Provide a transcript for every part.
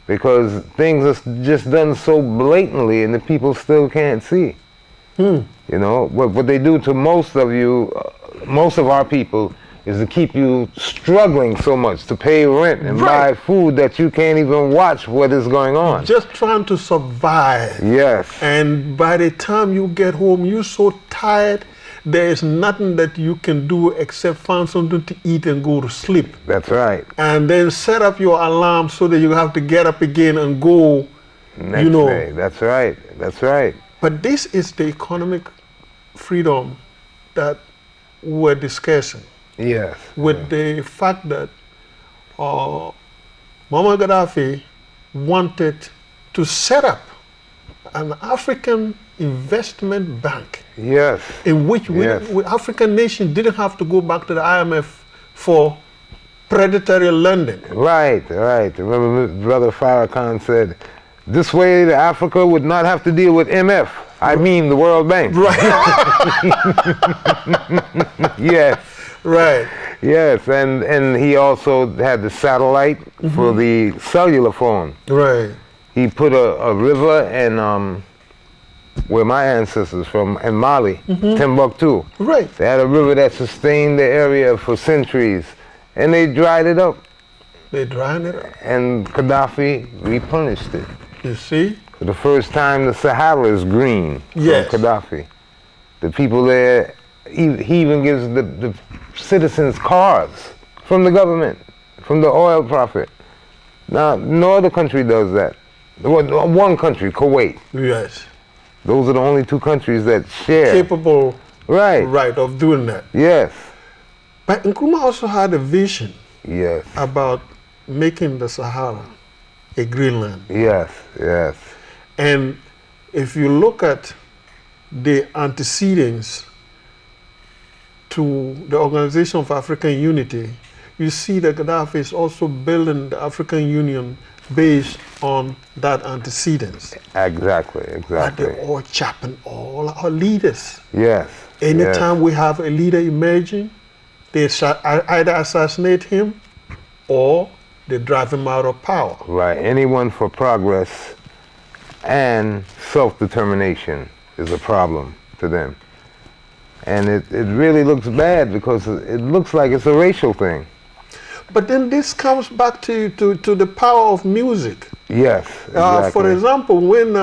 because things are just done so blatantly and the people still can't see. You know, what they do to most of you, most of our people, is to keep you struggling so much to pay rent and buy food that you can't even watch what is going on. Just trying to survive. Yes. And by the time you get home, you're so tired, there is nothing that you can do except find something to eat and go to sleep. That's right. And then set up your alarm so that you have to get up again and go, Next day. That's right. That's right. But this is the economic freedom that we're discussing. Yes. With the fact that Muammar Gaddafi wanted to set up an African investment bank. Yes. In which we African nations didn't have to go back to the IMF for predatory lending. Right, right. Remember Brother Farrakhan said, this way Africa would not have to deal with MF. I mean the World Bank. Right. Yes. Right. Yes, and he also had the satellite for the cellular phone. Right. He put a river in where my ancestors from, in Mali, Timbuktu. Right. They had a river that sustained the area for centuries, and they dried it up. They dried it up. And Gaddafi replenished it. You see? For the first time, the Sahara is green from Gaddafi. The people there, he even gives the citizens cars from the government, from the oil profit. Now, no other country does that. One country, Kuwait. Yes. Those are the only two countries that share. Capable right of doing that. Yes. But Nkrumah also had a vision yes. about making the Sahara a Greenland. Yes, yes. And if you look at the antecedents to the Organization of African Unity, you see that Gaddafi is also building the African Union based on that antecedents. Exactly, exactly. But they're all chopping all our leaders. Yes. Anytime we have a leader emerging, they either assassinate him or they drive him out of power. Right. Anyone for progress and self-determination is a problem to them. And it really looks bad because it looks like it's a racial thing. But then this comes back to the power of music. Yes, exactly. For example, when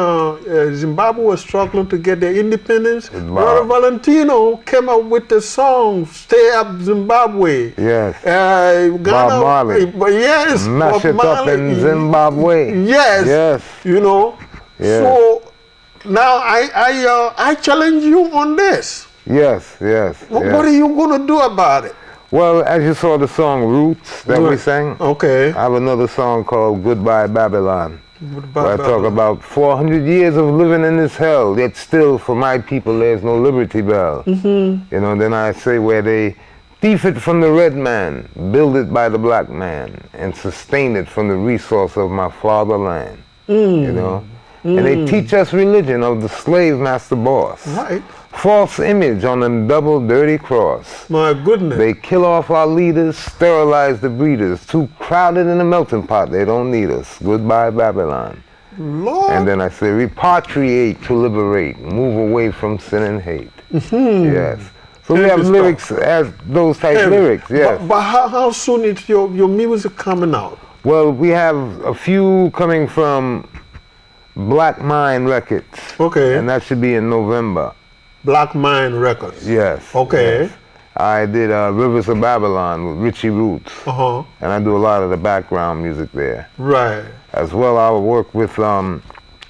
Zimbabwe was struggling to get their independence, Brother Valentino came up with the song "Stay Up Zimbabwe." Yes. Ghana, Bob Marley. Yes. Mash Bob it Marley. up in Zimbabwe. Yes. Yes. You know. Yes. So now I challenge you on this. Yes. Yes. What are you going to do about it? Well, as you saw the song Roots that we sang, okay. I have another song called Goodbye Babylon. Goodbye, where I talk about 400 years of living in this hell, yet still for my people there's no liberty bell. You know, then I say where they thief it from the red man, build it by the black man, and sustain it from the resource of my fatherland. You know? And they teach us religion of the slave master boss. Right. False image on them double dirty cross. My goodness. They kill off our leaders, sterilize the breeders. Too crowded in the melting pot, they don't need us. Goodbye, Babylon. Lord. And then I say, repatriate to liberate. Move away from sin and hate. Yes. So we have lyrics as those type lyrics, yes. But how soon is your music coming out? Well, we have a few coming from Black Mind Records. Okay. And that should be in November. Black Mind Records. Yes. Okay. Yes. I did Rivers of Babylon with Richie Roots. And I do a lot of the background music there. Right. As well, I work with a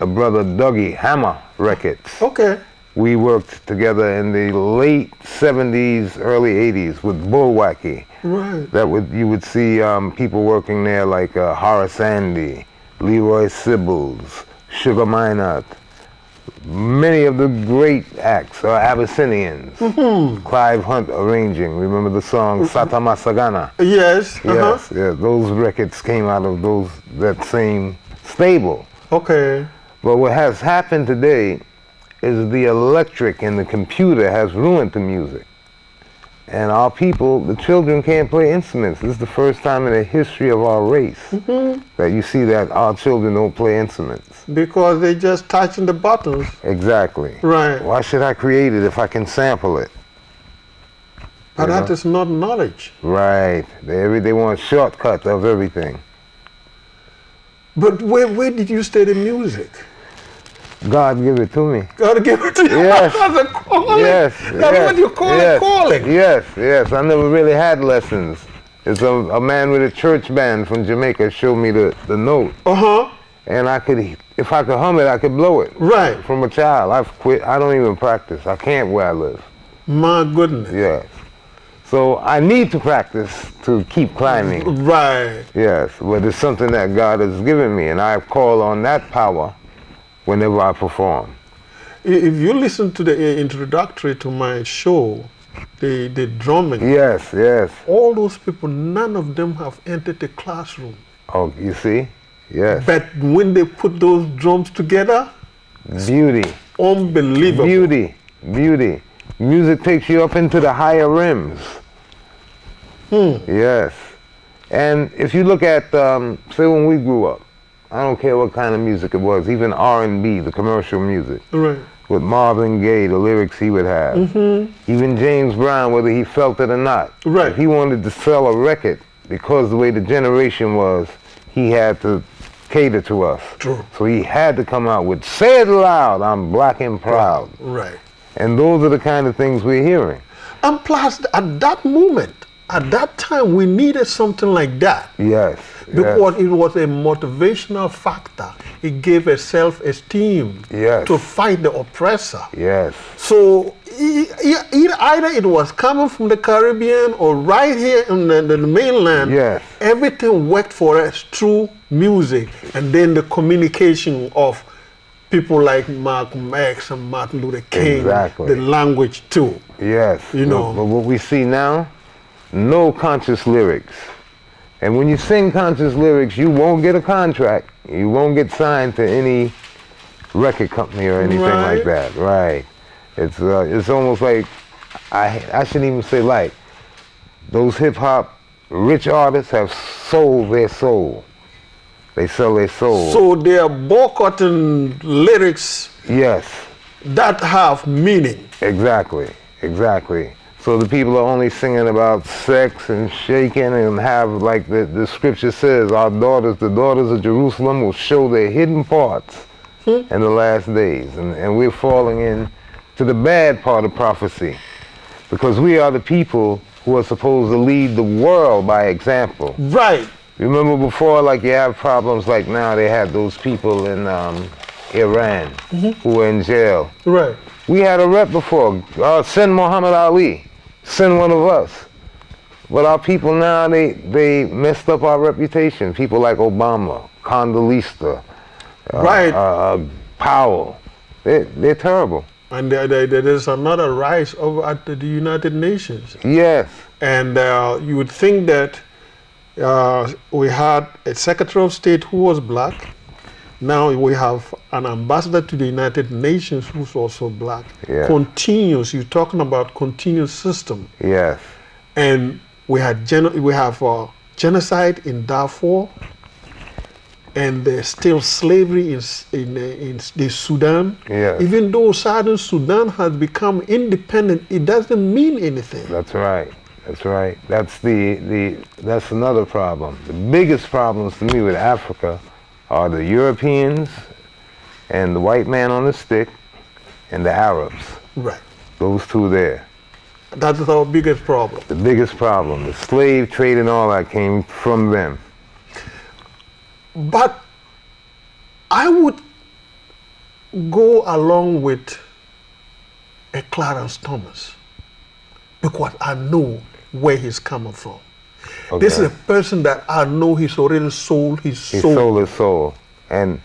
brother Dougie Hammer Records. Okay. We worked together in the late 70s, early 80s with Bullwacky. Right. You would see people working there like Horace Andy, Leroy Sibbles, Sugar Minot. Many of the great acts are Abyssinians. Clive Hunt arranging. Remember the song Satama Sagana? Yes. Yes, yeah. Those records came out of that same stable. Okay. But what has happened today is the electric and the computer has ruined the music. And our people, the children can't play instruments. This is the first time in the history of our race that you see that our children don't play instruments. Because they just touching the buttons. Exactly. Right. Why should I create it if I can sample it? But that is not knowledge. Right. They want shortcuts of everything. But where did you study music? God give it to me. God give it to you. Yes. That's a calling. Yes. That's what you call a calling. Yes. I never really had lessons. It's a man with a church band from Jamaica showed me the note. And if I could hum it, I could blow it. Right. From a child. I've quit. I don't even practice. I can't where I live. My goodness. Yes. So I need to practice to keep climbing. Right. Yes. But it's something that God has given me, and I call on that power whenever I perform. If you listen to the introductory to my show, the drumming. Yes. All those people, none of them have entered the classroom. Oh, you see? Yes. But when they put those drums together, beauty. Unbelievable. Beauty. Music takes you up into the higher rims. Yes. And if you look at, say when we grew up, I don't care what kind of music it was, even R&B, the commercial music. Right. With Marvin Gaye, the lyrics he would have. Even James Brown, whether he felt it or not. Right. If he wanted to sell a record, because the way the generation was, he had to cater to us. True. So he had to come out with, say it loud, I'm black and proud. Right. And those are the kind of things we're hearing. And plus, at that moment, at that time, we needed something like that. Yes. Because it was a motivational factor. It gave a self-esteem to fight the oppressor. Yes. So either it was coming from the Caribbean or right here in the mainland. Yes. Everything worked for us through music, and then the communication of people like Malcolm X and Martin Luther King. The language too. Yes. You know. But what we see now, no conscious lyrics. And when you sing conscious lyrics, you won't get a contract. You won't get signed to any record company or anything like that. Right. It's almost like, I shouldn't even say like, those hip hop rich artists have sold their soul. They sell their soul. So they are boycotting lyrics. Yes. That have meaning. Exactly. So the people are only singing about sex and shaking and have, like the scripture says, our daughters, the daughters of Jerusalem will show their hidden parts in the last days. And we're falling into the bad part of prophecy because we are the people who are supposed to lead the world by example. Right. Remember before, like you have problems like now, they had those people in Iran who were in jail. Right. We had a rep before, send Muhammad Ali. Send one of us. But our people now, they messed up our reputation. People like Obama, Condoleezza, Powell. They're terrible. And there's another rise over at the United Nations. Yes. And you would think that we had a Secretary of State who was black. Now we have an ambassador to the United Nations who's also black. Yes. Continuous, you're talking about continuous system. Yes. And we have genocide in Darfur, and there's still slavery in the Sudan. Yes. Even though Southern Sudan has become independent, it doesn't mean anything. That's right. That's another problem. The biggest problems to me with Africa are the Europeans and the white man on the stick and the Arabs. Right. Those two there. That's our biggest problem. The biggest problem. The slave trade and all that came from them. But I would go along with a Clarence Thomas because I know where he's coming from. Okay. This is a person that I know he's already sold his soul. He sold his soul. And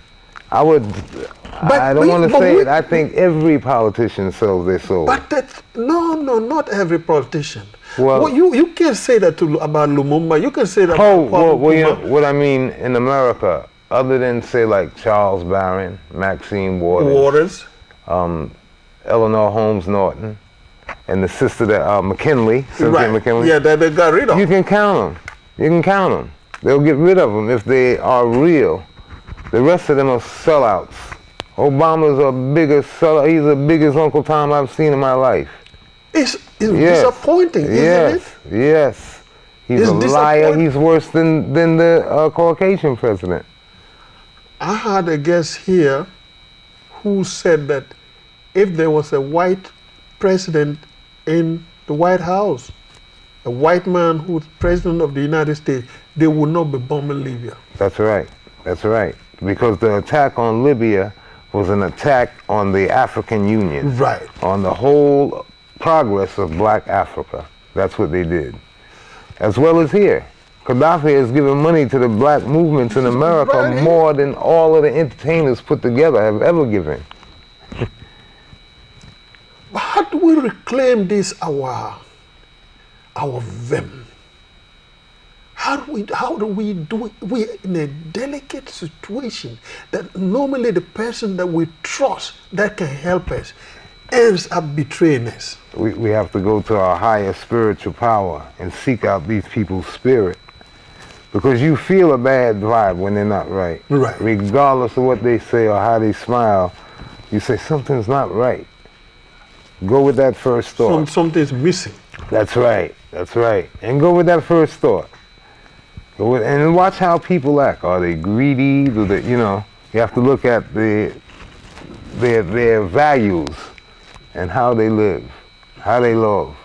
I don't want to say it, I think every politician sells their soul. But no, not every politician. Well, you can't say that about Lumumba. You can say that about you know, what I mean in America, other than say like Charles Barron, Maxine Waters, Eleanor Holmes Norton, and the sister that McKinley, Cynthia Right. McKinley. Yeah, they got rid of. You can count them. You can count them. They'll get rid of them if they are real. The rest of them are sellouts. Obama's a bigger sellout. He's the biggest Uncle Tom I've seen in my life. It's Yes. disappointing, isn't Yes, it? yes. He's It's a liar. disappointing. He's worse than the Caucasian president. I had a guest here who said that if there was a white president in the White House, a white man who's president of the United States, they would not be bombing Libya. That's right. That's right. Because the attack on Libya was an attack on the African Union. Right. On the whole progress of black Africa. That's what they did. As well as here. Gaddafi has given money to the black movements in America Right. more than all of the entertainers put together have ever given. How do we reclaim this our vim? How do we do it? We're in a delicate situation that normally the person that we trust that can help us ends up betraying us. We have to go to our higher spiritual power and seek out these people's spirit. Because you feel a bad vibe when they're not right. Right. Regardless of what they say or how they smile, you say something's not right. Go with that first thought. Something's missing. That's right. That's right. And go with that first thought. Go with, and watch how people act. Are they greedy? Do they, you have to look at their values and how they live, how they love.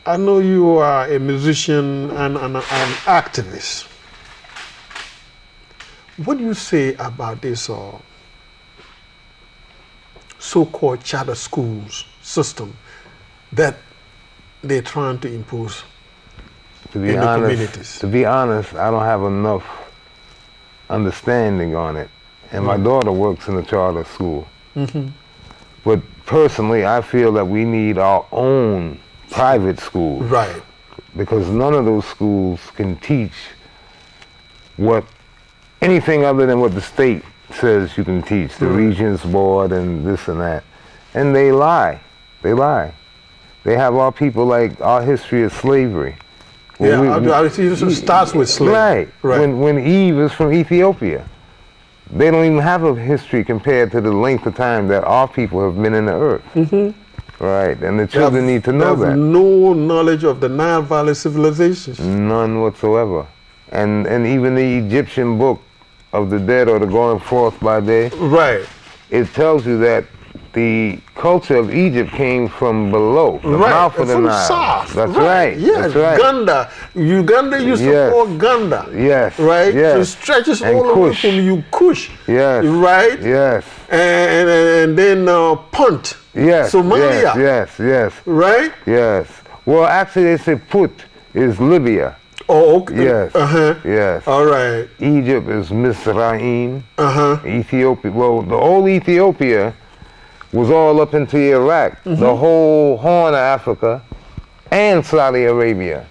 I know you are a musician and an activist. What do you say about this so-called charter schools system that they're trying to impose To be in the honest, communities? to be honest, I don't have enough understanding on it. And my daughter works in a charter school. Mm-hmm. But personally, I feel that we need our own private schools. Right. Because none of those schools can teach anything other than what the state says you can teach, the Regents Board and this and that. And they lie. They lie. They have our people like our history of slavery. It starts with slavery. Right. When Eve is from Ethiopia. They don't even have a history compared to the length of time that our people have been in the earth. Mm-hmm. Right, and the children need to know that. No knowledge of the Nile Valley civilizations. None whatsoever. And even the Egyptian book of the dead or the going forth by day, Right. it tells you that the culture of Egypt came from below, the mouth of the from Nile. south. That's right. Yes, That's right. Uganda used to call Ganda. Yes. Right? Yes. So it stretches And all the way Kush. from Kush. Yes. Right? Yes. And then Punt. Yes. Somalia. Yes. Right? Yes. Well, actually, they say Put is Libya. Oh, okay. Yes. Yes. All right. Egypt is Mizraim. Uh-huh. Ethiopia. Well, the old Ethiopia was all up into Iraq, the whole Horn of Africa, and Saudi Arabia.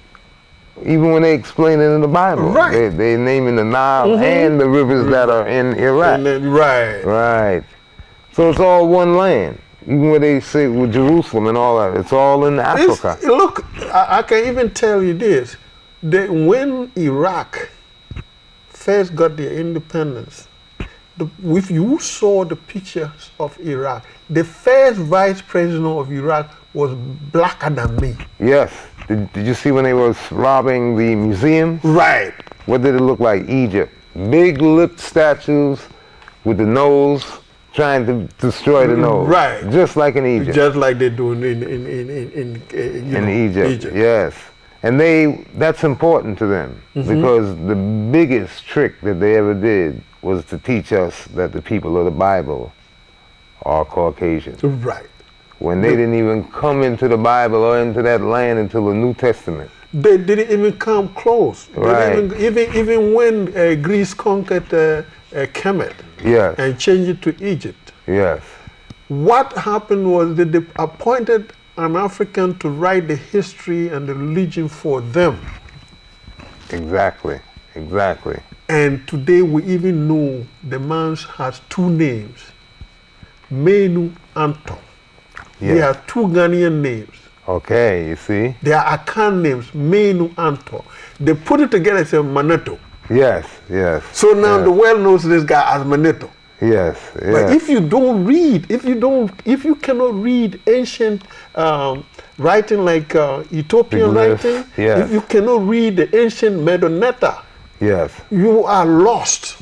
Even when they explain it in the Bible, Right. they naming the Nile and the rivers that are in Iraq. And then, right. Right. So it's all one land. Even when they say with Jerusalem and all that, it's all in Africa. Look, I can even tell you this. That when Iraq first got their independence, if you saw the pictures of Iraq, the first vice president of Iraq was blacker than me. Yes. Did you see when they was robbing the museum? Right. What did it look like? Egypt. Big lipped statues with the nose trying to destroy the nose. Right. Just like in Egypt. Just like they do in Egypt. Yes. And that's important to them because the biggest trick that they ever did was to teach us that the people of the Bible are Caucasian. Right. When they didn't even come into the Bible or into that land until the New Testament. They didn't even come close. Right. Even when Greece conquered Kemet and changed it to Egypt. Yes. What happened was that they appointed an African to write the history and the religion for them. Exactly. And today we even know the man has two names, Menu Anton. Yes. They have two Ghanaian names. Okay, you see? There are Akan names, Menu Anto. They put it together as a Maneto. Yes, yes. So now yes. the world knows this guy as Maneto. Yes, yes. But if you don't read, if you cannot read ancient writing like Ethiopian Glyphs, writing, yes. if you cannot read the ancient Medoneta, Yes. you are lost.